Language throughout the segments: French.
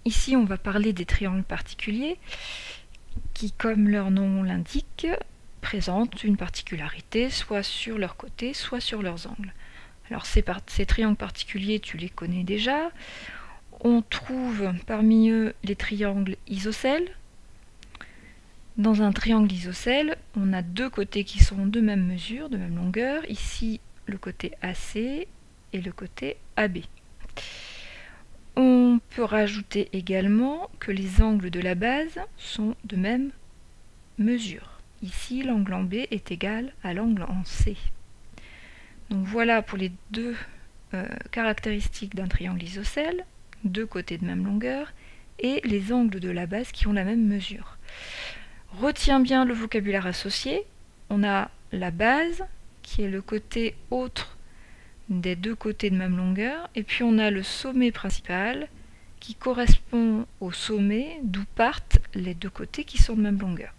ici on va parler des triangles particuliers qui, comme leur nom l'indique, présentent une particularité soit sur leurs côtés, soit sur leurs angles. Alors ces triangles particuliers, tu les connais déjà. On trouve parmi eux les triangles isocèles. Dans un triangle isocèle, on a deux côtés qui sont de même mesure, de même longueur. Ici, le côté AC et le côté AB. On peut rajouter également que les angles de la base sont de même mesure. Ici, l'angle en B est égal à l'angle en C. Donc voilà pour les deux caractéristiques d'un triangle isocèle, deux côtés de même longueur, et les angles de la base qui ont la même mesure. Retiens bien le vocabulaire associé. On a la base, qui est le côté autre des deux côtés de même longueur, et puis on a le sommet principal, qui correspond au sommet d'où partent les deux côtés qui sont de même longueur.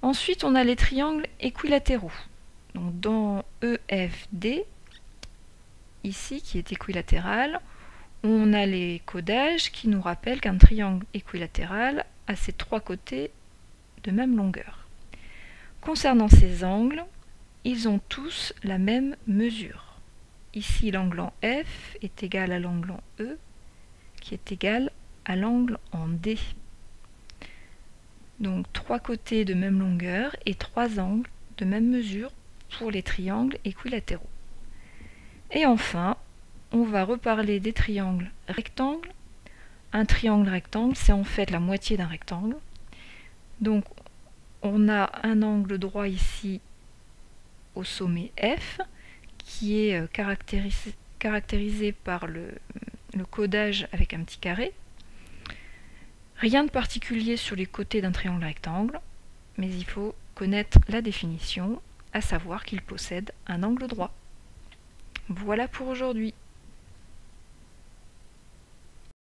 Ensuite, on a les triangles équilatéraux. Donc dans EFD, ici, qui est équilatéral, on a les codages qui nous rappellent qu'un triangle équilatéral a ses trois côtés de même longueur. Concernant ces angles, ils ont tous la même mesure. Ici, l'angle en F est égal à l'angle en E, qui est égal à l'angle en D. Donc trois côtés de même longueur et trois angles de même mesure pour les triangles équilatéraux. Et enfin, on va reparler des triangles rectangles. Un triangle rectangle, c'est en fait la moitié d'un rectangle. Donc on a un angle droit ici au sommet F, qui est caractérisé par le codage avec un petit carré. Rien de particulier sur les côtés d'un triangle rectangle, mais il faut connaître la définition, à savoir qu'il possède un angle droit. Voilà pour aujourd'hui.